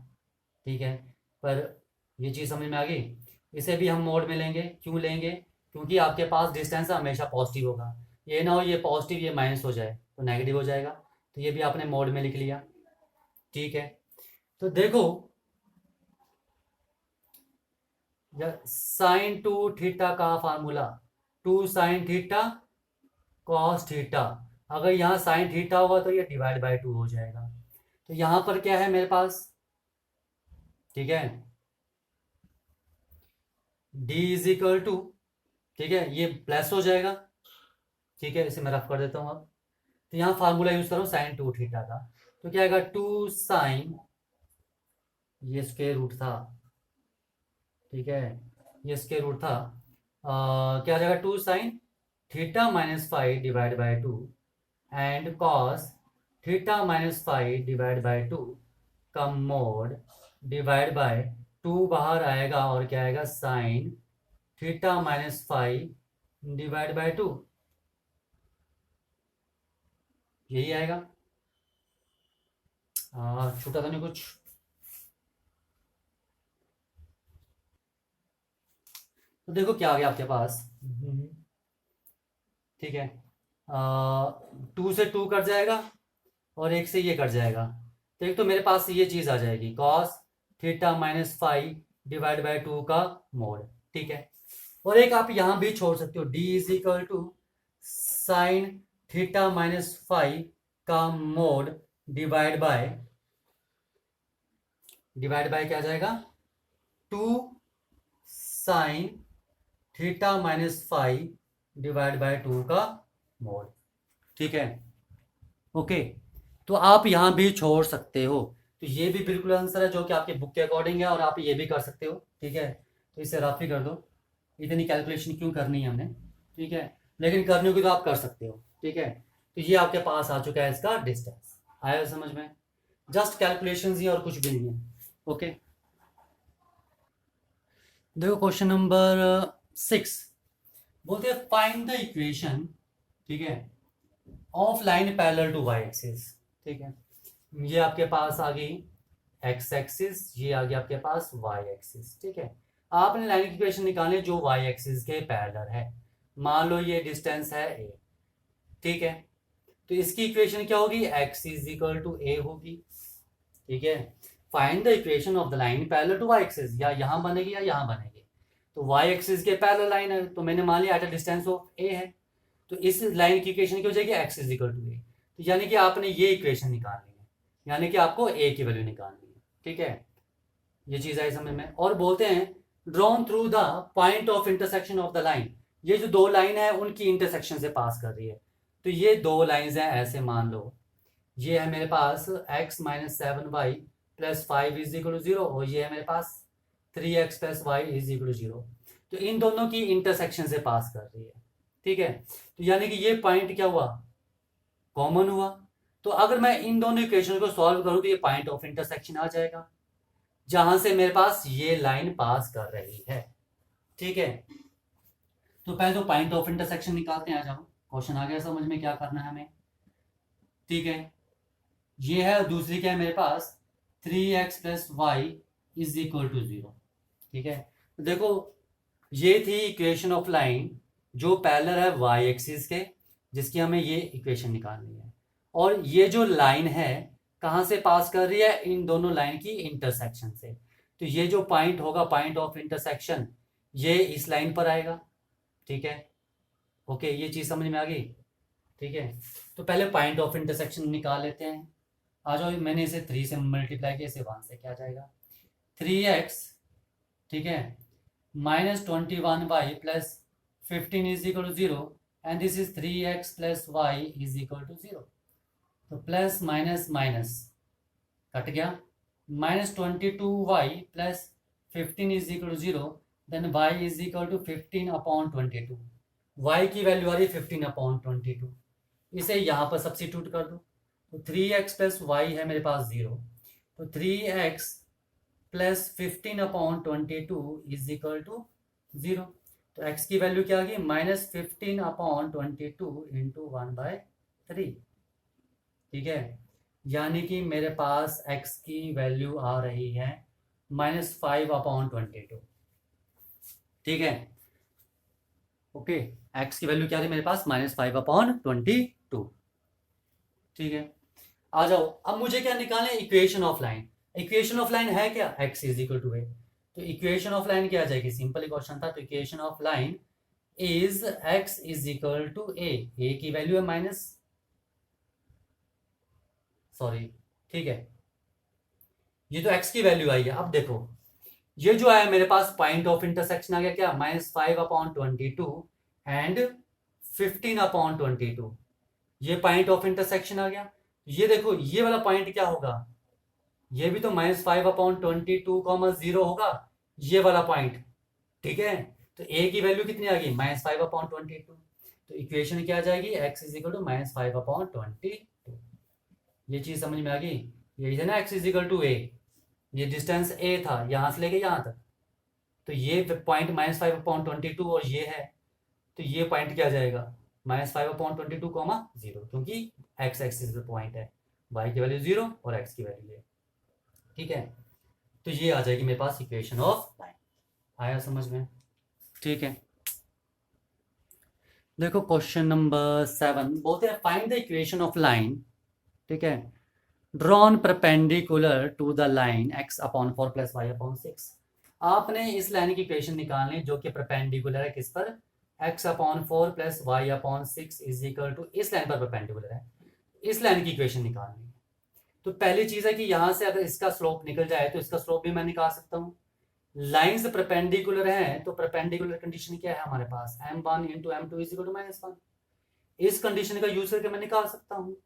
ठीक है, पर ये चीज़ समझ में आ गई। इसे भी हम मोड में लेंगे, क्यों लेंगे, क्योंकि आपके पास डिस्टेंस हमेशा पॉजिटिव होगा, ये ना हो ये पॉजिटिव ये माइनस हो जाए तो नेगेटिव हो जाएगा, तो ये भी आपने मोड में लिख लिया। ठीक है, तो देखो साइन 2 थीटा का formula 2 sine theta cos theta, अगर यहाँ साइन थीटा होगा तो ये डिवाइड बाय 2 हो जाएगा, तो यहाँ पर क्या है मेरे पास, ठीक है, d इज इक्वल टू, ठीक है ये प्लस हो जाएगा। ठीक है, इसे मैं रफ कर देता हूँ अब, तो यहाँ फार्मूला यूज करो साइन 2 थीटा का, तो क्या आएगा 2 साइन, ये स्क्वायर रूट था, ठीक है ये स्क्वायर रूट था, क्या आ जाएगा 2 sine theta minus 5 divide by 2 and cos theta minus 5 divide by 2 का मोड डिवाइड बाय 2 बाहर आएगा, और क्या आएगा sign theta minus 5 divide by 2, यही आएगा। छूटा तो नहीं कुछ, तो देखो क्या आ गया आपके पास। ठीक है, 2 से 2 कट जाएगा और 1 से ये कट जाएगा, तो एक तो मेरे पास ये चीज आ जाएगी cos theta minus 5 divide by 2 का मोड। ठीक है, और एक आप यहां भी छोड़ सकते हो, d is equal to sine theta minus 5 का मोड डिवाइड बाय क्या आ जाएगा 2 sine theta minus 5 divide by 2 का मोड। ठीक है, ओके, तो आप यहां भी छोड़ सकते हो, तो ये भी बिल्कुल आंसर है जो कि आपके बुक के अकॉर्डिंग है, और आप ये भी कर सकते हो। ठीक है, तो इसे रफ ही कर दो, इतनी कैलकुलेशन क्यों करनी है हमने। ठीक है, लेकिन करनी होगी तो आप कर सकते हो। ठीक है, तो ये आपके पास आ चुका है इसका डिस्टेंस, आया समझ में, जस्ट कैलकुलेशंस ही और कुछ भी नहीं है। ओके, देखो क्वेश्चन नंबर 6 बोलते हैं फाइंड द इक्वेशन, ठीक है, of line parallel to Y axis. ठीक है, ये आपके पास आ गई एक्स एक्सिस, ये आ गया आपके पास वाई एक्सिस। ठीक है, आपने लाइन की इक्वेशन निकालनी जो वाई एक्सिस के पैरेलल है, मान लो ये डिस्टेंस है ए। ठीक है, तो इसकी इक्वेशन क्या होगी, X is equal to A होगी। ठीक है, find the equation of the line parallel to Y axis, या यहां बनेगी या यहां बनेगी, तो वाई एक्सिस के पैरेलल लाइन है, तो मैंने मान लिया at a distance of A है, तो इस लाइन की इक्वेशन क्या हो जाएगी, X is equal to A, तो यानी कि आपने ये इक्वेशन निकालनी है, यानी कि आपको ए की वैल्यू निकालनी है। ठीक है, ये चीज आई समझ में। और बोलते हैं drawn through the point of intersection of the line, ये जो दो लाइन है उनकी इंटरसेक्शन से पास कर रही है, तो ये दो लाइंस हैं, ऐसे मान लो ये है मेरे पास x minus 7y plus 5 is equal to 0, और ये है मेरे पास 3x plus Y is equal to 0, तो इन दोनों की इंटरसेक्शन से पास कर रही है। ठीक है, तो यानी कि ये पॉइंट क्या हुआ, कॉमन हुआ, तो अगर मैं इन दोनों इक्वेशन को सॉल्व करूं तो ये पॉइंट ऑफ इंटरसेक्शन आ जाएगा, जहां से मेरे पास ये लाइन पास कर रही है। ठीक है, तो पहले तो पॉइंट ऑफ इंटरसेक्शन निकालते हैं, आ जाओ, क्वेश्चन आ गया समझ में क्या करना है हमें। ठीक है, ये है, दूसरी क्या है मेरे पास 3x plus Y is equal to 0। ठीक है, तो देखो ये थी इक्वेशन ऑफ लाइन जो पैरेलल है वाई एक्सिस के, जिसकी हमें ये इक्वेशन निकालनी है, और ये जो लाइन है कहाँ से पास कर रही है, इन दोनों लाइन की इंटरसेक्शन से, तो ये जो पॉइंट होगा, पॉइंट ऑफ इंटरसेक्शन, ये इस लाइन पर आएगा। ठीक है, ओके, ये चीज़ समझ में आ गई। ठीक है, तो पहले पॉइंट ऑफ इंटरसेक्शन निकाल लेते हैं। आ जाओ, मैंने इसे 3 से मल्टीप्लाई किया, इसे 1 से क्या जाएगा, 3x, ठीक है, -21y plus 15 is equal to 0 and this is 3x plus Y is equal to 0। तो प्लस माइनस माइनस कट गया, -22y plus 15 is equal to 0, then y is equal to 15/22। y की वैल्यू आ रही है 15/22, इसे यहाँ पर सब्स्टिट्यूट कर दो। तो 3x प्लस वाई है मेरे पास 0, तो 3x plus 15/22 is equal to 0। तो x की वैल्यू क्या आ गई, -15/22 इंटू 1/3। ठीक है, यानी कि मेरे पास x की वैल्यू आ रही है -5/22। ठीक है, ओके, x की वैल्यू क्या रही मेरे पास, -5/22। ठीक है, आ जाओ, अब मुझे क्या निकालना है, equation of line. Equation of line है क्या, x is equal to A. तो इक्वेशन ऑफ लाइन क्या आ जाएगी, सिंपल क्वेश्चन था, तो equation of line is x is equal to a की वैल्यू है सॉरी, ठीक है, ये तो x की वैल्यू आई है। अब देखो, ये जो आया मेरे पास पॉइंट ऑफ इंटरसेक्शन आ गया क्या, -5/22 एंड 15/22, ये पॉइंट ऑफ इंटरसेक्शन आ गया। ये देखो, ये वाला पॉइंट क्या होगा, ये भी तो -5/22, 0 होगा, ये वाला पॉइंट। ठीक है, तो a की वैल्यू कितनी आ गई, -5/22। तो इक्वेशन क्या आ जाएगी, x इज इक्वल टू -5/22। ये चीज समझ में आ गई, यही है ना, x इज इक्वल टू ए, ये डिस्टेंस a था यहां से लेके यहां तक, तो ये पॉइंट -5/22 और ये है, तो ये पॉइंट क्या आ जाएगा, -5/22, 0, क्योंकि x एक्सिस पे पॉइंट है, y की वैल्यू 0 और x की वैल्यू 0। ठीक है, तो ये आ जाएगी मेरे पास इक्वेशन ऑफ लाइन। आया समझ में। ठीक है, देखो क्वेश्चन नंबर 7 बोलते हैं find the equation of line. ठीक है, drawn perpendicular to the line x/4 plus y/6। आपने इस लाइन की इक्वेशन निकालनी जो कि परपेंडिकुलर है किस पर, x/4 plus y/6 is equal to, इस लाइन पर परपेंडिकुलर है, इस लाइन की इक्वेशन निकालनी है। तो पहली चीज है कि यहां से अगर इसका स्लोप निकल जाए तो इसका स्लोप भी मैं निकाल सकता हूँ। लाइंस परपेंडिकुलर हैं, तो परपेंडिकुलर कंडीशन क्या है हमारे पास, m1 into m2 is equal to -1। इस कंडीशन का यूज करके मैं निकाल सकता हूँ।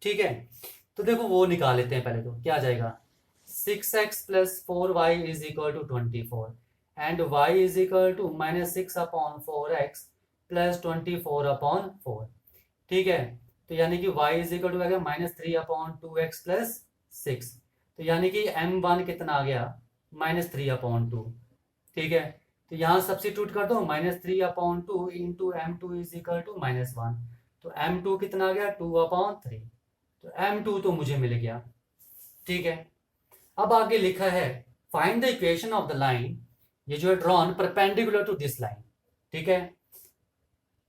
ठीक है, तो देखो वो निकाल लेते हैं पहले, तो क्या आ जाएगा, 6x plus 4y is equal to 24 and y is equal to -6/4x plus 24/4। ठीक है, तो यानी कि y इज इक्वल टू आ गया -3/2x प्लस 6, तो यानी कि m1 कितना आ गया, -3/2। ठीक है, तो यहाँ सब्सिट्यूट कर दो, -3/2 into m2 is equal to -1, तो m2 कितना आ गया, 2/3, तो m2 तो मुझे मिल गया। ठीक है, अब आगे लिखा है find the equation of the line, ये जो है drawn perpendicular to this line, ठीक है,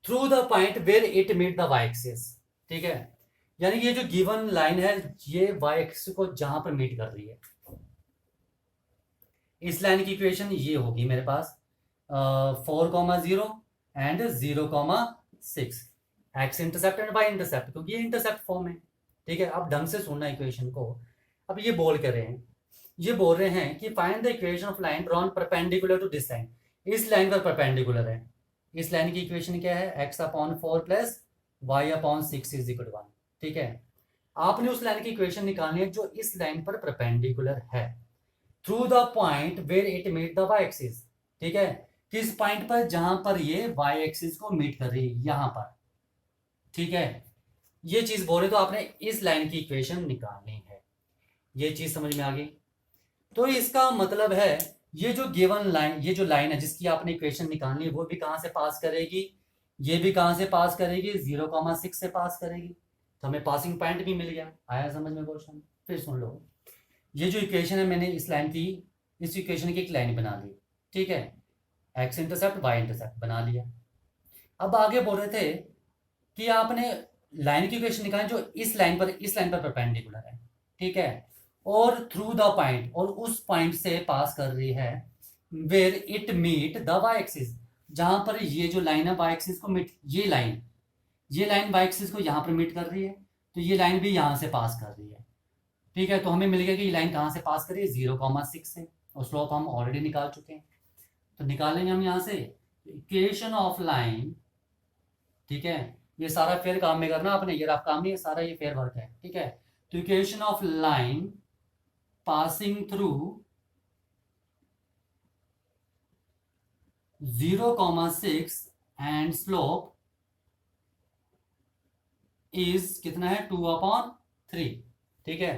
through the point where it meet the Y axis. ठीक है, यानी ये जो गिवन लाइन है ये वाई एक्सिस को जहां पर मीट कर रही है, इस लाइन की इक्वेशन ये होगी मेरे पास 4,0 and 0,6, X intercept and Y intercept, क्योंकि ये इंटरसेप्ट फॉर्म है। ठीक है, अब ढंग से सुनना इक्वेशन को। अब ये बोल कर रहे हैं, ये बोल रहे हैं कि find the equation of line drawn perpendicular to this line, इस लाइन पर परपेंडिकुलर है। इस लाइन की इक्वेशन क्या है, x/4 plus y/6 is equal to 1। ठीक है, आपने उस लाइन की इक्वेशन निकालनी है जो इस लाइन पर परपेंडिकुलर है, through the point where it meet the Y axis. ठीक है, किस पॉइंट पर, जहां पर ये वाई एक्सिस को मीट कर रही है, यहां पर। ठीक है, ये चीज बोले तो आपने इस लाइन की इक्वेशन निकालनी है, ये चीज समझ में आ गई। तो इसका मतलब है ये जो गिवन लाइन, ये जो लाइन है जिसकी आपने इक्वेशन निकालनी है, वो भी कहां से पास करेगी, ये भी कहां से पास करेगी, 0,6 से पास करेगी, तो हमें पासिंग पॉइंट भी मिल गया। आया समझ में क्वेश्चन, फिर सुन लो, ये जो इक्वेशन है मैंने इस लाइन की, इस इक्वेशन की एक लाइन बना ली। ठीक है, एक्स इंटरसेप्ट वाई इंटरसेप्ट बना लिया। अब आगे बोल रहे थे कि आपने लाइन की इक्वेशन निकाली जो इस लाइन पर परपेंडिकुलर है। ठीक है, और थ्रू द पॉइंट, और उस पॉइंट से पास कर रही है where it meet the Y axis, जहां पर ये जो लाइन है वाई एक्सिस को मीट, ये लाइन वाई एक्सिस को यहाँ पर मीट कर रही है, तो ये लाइन भी यहाँ से पास कर रही है। ठीक है, तो हमें मिल गया कि ये लाइन कहाँ से पास कर रही है, 0,6 से, और स्लोप हम ऑलरेडी निकाल चुके हैं। तो निकालेंगे हम यहाँ से इक्वेशन ऑफ लाइन। ठीक है, ये सारा फेयर काम में करना आपने, ये आप काम नहीं है सारा, ये फेयर वर्क है। ठीक है, तो equation of line passing through 0,6 and slope is कितना है, 2/3। ठीक है,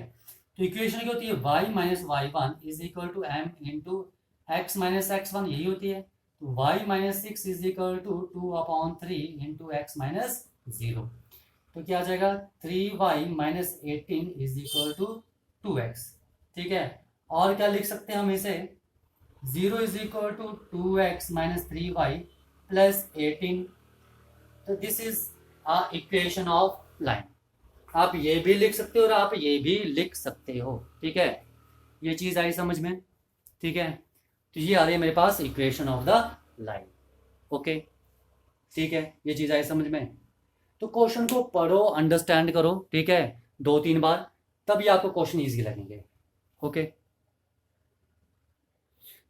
तो इक्वेशन क्या होती है, y minus Y one is equal to M into x minus x one, यही होती है। तो y minus 6 is equal to 2/3 into x minus 0। तो क्या आ जाएगा, 3y minus 18 is equal to 2x। ठीक है, और क्या लिख सकते हैं हम इसे, 0 is equal to 2x minus 3y plus 18। तो this is a equation of line. आप ये भी लिख सकते हो और आप ये भी लिख सकते हो। ठीक है, ये चीज आई समझ में। ठीक है, तो ये आ रही है मेरे पास equation of the line. Okay, ठीक है, ये चीज आई समझ में। तो क्वेश्चन को पढ़ो, अंडरस्टैंड करो। ठीक है, 2-3 बार, तभी आपको क्वेश्चन इजी लगेंगे। ओके,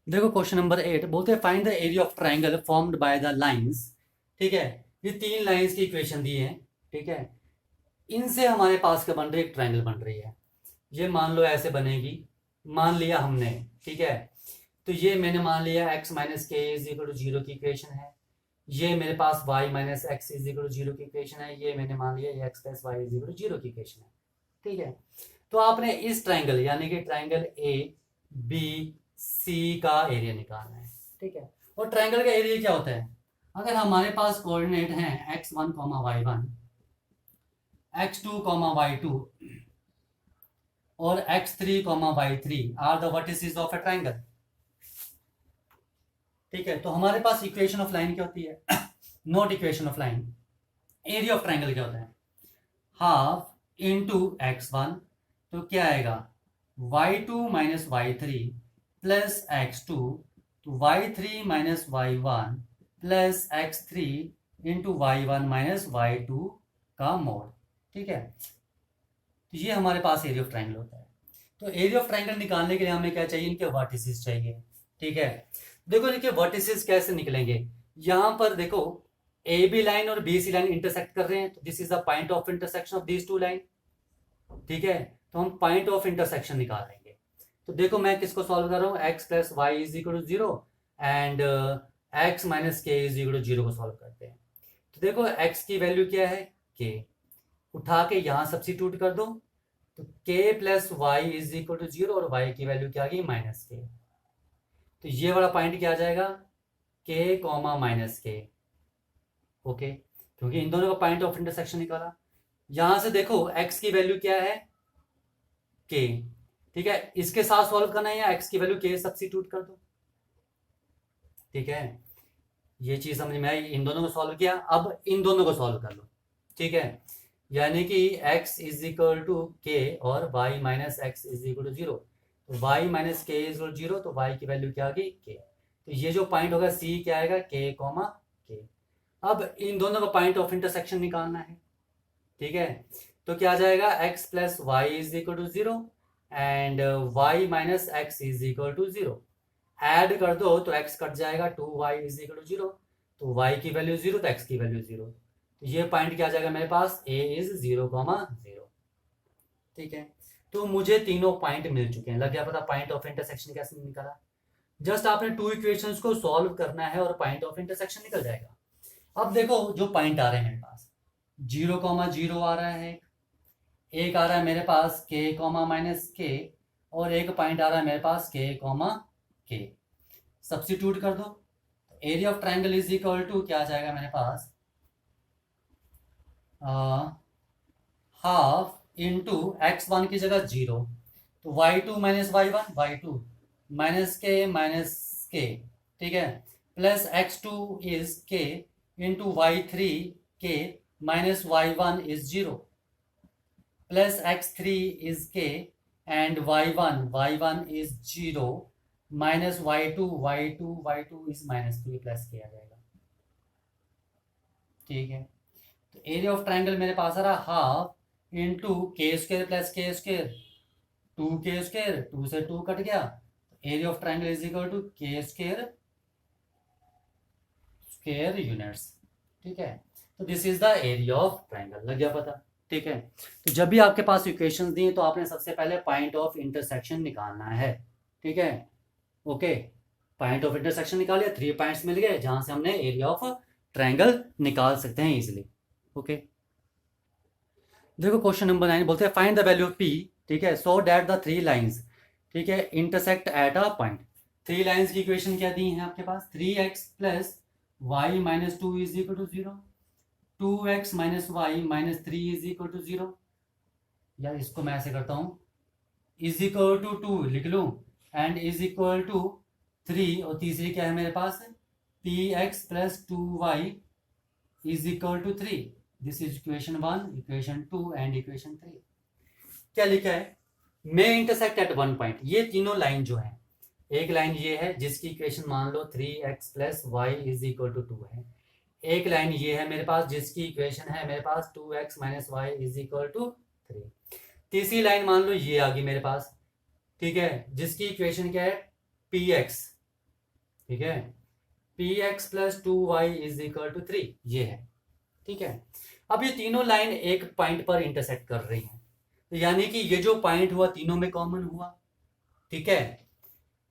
देखो क्वेश्चन नंबर 8 बोलते हैं find the area of triangle formed by the lines. ठीक है, ये 3 लाइंस की इक्वेशन दी है। ठीक है, इनसे हमारे पास क्या बन रही है, एक ट्राइंगल बन रही है। ये मान लो ऐसे बनेगी, मान लिया हमने। ठीक है, तो ये मैंने मान लिया x minus K is equal to 0 की इक्वेशन है। ये मेरे पास y minus X is equal to 0 की इक्वेशन है। ये मैंने मान लिया x plus Y is equal to 0 की इक्वेशन है। ठीक है, तो आपने इस ट्राइंगल यानी कि ट्राइंगल ए बी सी का एरिया निकालना है। ठीक है, और ट्राइंगल का एरिया क्या होता है, अगर हमारे पास कोऑर्डिनेट हैं x1, y1, x2, y2 और x3, y3 are the vertices of a triangle. ठीक है, तो हमारे पास इक्वेशन ऑफ लाइन क्या होती है, not equation of line, area of triangle क्या होता है, हाफ इंटू x1, तो क्या आएगा y2 minus y3 plus x2, तो y3 minus y1 plus x3 into y1 minus y2 का मोड। ठीक है, तो ये हमारे पास एरिया ऑफ ट्राइंगल होता है। तो एरिया ऑफ ट्राइंगल निकालने के लिए हमें क्या चाहिए, इनके वर्टिसेस चाहिए। ठीक है, देखो इनके वर्टिसेस कैसे निकलेंगे, यहां पर देखो ए बी लाइन और बी सी लाइन इंटरसेक्ट कर रहे हैं, तो this is the point of intersection of these two line. ठीक है, तो हम पॉइंट ऑफ इंटरसेक्शन निकालेंगे। तो देखो मैं किसको सॉल्व कर रहा हूँ, X plus Y is equal to 0 and X minus K is equal to 0 को सॉल्व करते हैं। तो देखो एक्स की वैल्यू क्या है, के, उठा के यहां सब्सिट्यूट कर दो, तो K plus Y is equal to 0 और वाई की वैल्यू क्या आ गई, माइनस के। तो ये वाला पॉइंट क्या आ जाएगा, के कॉमा माइनस के। ओके, क्योंकि इन दोनों का पॉइंट ऑफ इंटरसेक्शन निकाला। यहां से देखो एक्स की वैल्यू क्या है, के। ठीक है, इसके साथ सॉल्व करना है, या एक्स की वैल्यू के सब्सिट्यूट कर दो। ठीक है, ये चीज समझ में आई, इन दोनों को सॉल्व किया, अब इन दोनों को सॉल्व कर लो। ठीक है, यानी कि x is equal to K और y minus X is equal to 0, तो y minus K is equal to 0, तो y की वैल्यू क्या आ गई, के। तो ये जो पॉइंट होगा c क्या आएगा, के कॉमा के। अब इन दोनों का पॉइंट ऑफ इंटरसेक्शन निकालना है। ठीक है, तो क्या आ जाएगा, x plus Y is equal to 0 and y minus X is equal to 0। Add कर दो तो x कट जाएगा, 2y इज इक्वल टू 0, तो y की वैल्यू 0, तो x की वैल्यू 0। तो ये पॉइंट क्या आ जाएगा मेरे पास, a इज 0,0। ठीक है, तो मुझे तीनों पॉइंट मिल चुके हैं। लग गया पता पॉइंट ऑफ इंटरसेक्शन कैसे निकाला, जस्ट आपने 2 इक्वेशंस को सॉल्व करना है और पॉइंट ऑफ इंटरसेक्शन निकल जाएगा। अब देखो जो पॉइंट आ रहे हैं मेरे पास, 0,0 आ रहा है, एक आ रहा है मेरे पास के कॉमा माइनस के, और एक पॉइंट आ रहा है मेरे पास के कॉमा के। सब्स्टिट्यूट कर दो, area of triangle is equal to क्या आ जाएगा मेरे पास, हाफ इंटू x1 की जगह 0, तो y2 minus y1, y2 minus के। ठीक है, प्लस x2 इज के इंटू y3 के minus y1 is 0, plus x3 is के and y1 is 0 minus y2 is -3 plus किया जाएगा। ठीक है, तो एरिया ऑफ ट्राइंगल मेरे पास आ रहा half into K square plus K square, 2 K square, 2 से 2 कट गया, area of triangle is equal to K square square units. ठीक है, तो this is the area of triangle, लग गया पता। ठीक है, तो जब भी आपके पास इक्वेशंस दी तो आपने सबसे पहले पॉइंट ऑफ इंटरसेक्शन निकालना है। ठीक है, ओके, पॉइंट ऑफ इंटरसेक्शन निकालिए, 3 पॉइंट्स मिल गए जहां से हमने एरिया ऑफ ट्राइंगल निकाल सकते हैं इजिली। ओके, देखो क्वेश्चन नंबर 9 बोलते हैं find the value of P. ठीक है, सो डैट द 3 लाइंस, ठीक है, intersect at a point. 3 lines की इक्वेशन क्या दी है आपके पास, 3x plus Y minus 2 is equal to 0, 2x minus Y minus 3 is equal to 0, या इसको मैं ऐसे करता हूँ, इज इक्वल टू 2 लिख लूँ, एंड इज इक्वल टू 3, और तीसरी क्या है मेरे पास, px plus 2y is equal to 3। This is equation 1, equation 2 and equation 3। क्या लिखा है, may intersect at one point. ये तीनों लाइन जो है, एक लाइन ये है जिसकी इक्वेशन मान लो 3x plus Y is equal to 2 है, एक लाइन ये है मेरे पास जिसकी इक्वेशन है मेरे पास 2x minus Y is equal to 3, तीसरी लाइन मान लो ये आ गई मेरे पास, ठीक है, जिसकी इक्वेशन क्या है, px, ठीक है, px plus 2y is equal to 3, ये है। ठीक है, अब ये तीनों लाइन एक पॉइंट पर इंटरसेक्ट कर रही हैं, तो यानी कि ये जो पॉइंट हुआ तीनों में कॉमन हुआ। ठीक है,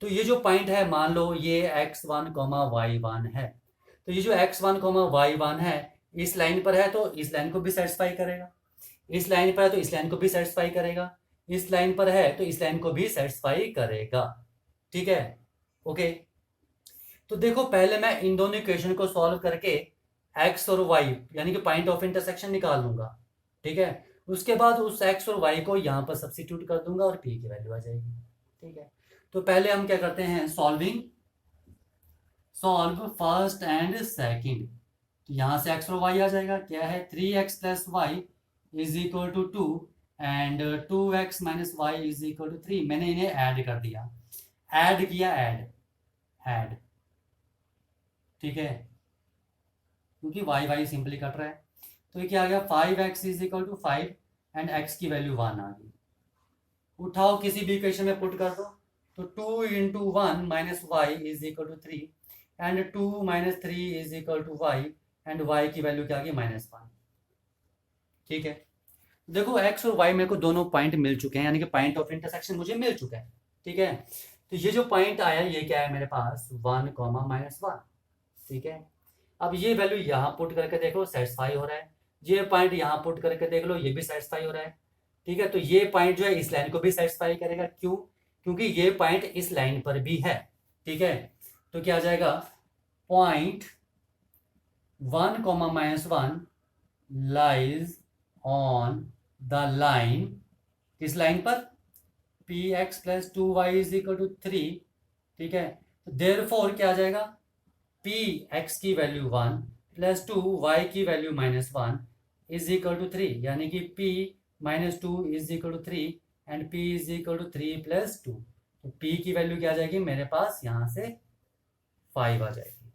तो ये जो पॉइंट है मान लो ये x1, y1 है, तो ये जो x1, y1 है इस लाइन पर है तो इस लाइन को भी सेटिस्फाई करेगा, इस लाइन पर है तो इस लाइन को भी सेटिस्फाई करेगा, इस लाइन पर है तो इस लाइन को भी सेटिस्फाई करेगा। ठीक है, ओके, तो देखो पहले मैं इन दोनों इक्वेशन को सॉल्व करके x और y यानी कि पॉइंट ऑफ इंटरसेक्शन निकाल लूंगा। ठीक है, उसके बाद उस x और y को यहाँ पर सब्स्टिट्यूट कर दूंगा और p की वैल्यू आ जाएगी। ठीक है, तो पहले हम क्या करते हैं, सॉल्व फर्स्ट एंड सेकंड, तो यहाँ से x और y आ जाएगा, क्या है 3x plus Y is equal to 2 and 2x minus Y is equal to 3। मैंने इन्हें ऐड कर दिया, ऐड किया, ऐड, ठीक है, क्योंकि वाई वाई सिंपली कट रहा है, तो ये क्या आ गया 5x is equal to 5 and x की वैल्यू 1 आ गई। उठाओ किसी भी इक्वेशन में पुट कर दो, तो 2 into 1 minus Y is equal to 3 and 2 minus 3 is equal to Y and Y की वैल्यू क्या आ गई -1। ठीक है, देखो x और y मेरे को दोनों पॉइंट मिल चुके हैं, यानी कि पॉइंट ऑफ इंटरसेक्शन मुझे मिल चुका है। ठीक है, तो ये जो पॉइंट आया ये क्या है मेरे पास 1, -1। ठीक है, अब ये वैल्यू यहाँ पुट करके देख लो सेटिस्फाई हो रहा है, ये पॉइंट यहाँ पुट करके देख लो ये भी सेटिस्फाई हो रहा है। ठीक है, तो ये पॉइंट जो है इस लाइन को भी सेटिस्फाई करेगा, क्यों, क्योंकि ये पॉइंट इस लाइन पर भी है। ठीक है, तो क्या आ जाएगा, point 1, -1 lies on the line, किस लाइन पर, px plus 2y is equal to 3। ठीक है, तो देयरफॉर क्या आ जाएगा, px की वैल्यू 1 प्लस 2y की वैल्यू -1 इज इक्वल टू 3, यानी कि p -2 is equal to 3 and p is equal to 3 plus 2, तो p की वैल्यू क्या आ जाएगी मेरे पास यहाँ से 5 आ जाएगी।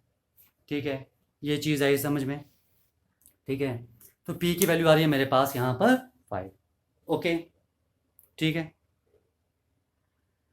ठीक है, ये चीज़ आई समझ में। ठीक है, तो p की वैल्यू आ रही है मेरे पास यहाँ पर 5। ओके, ठीक है।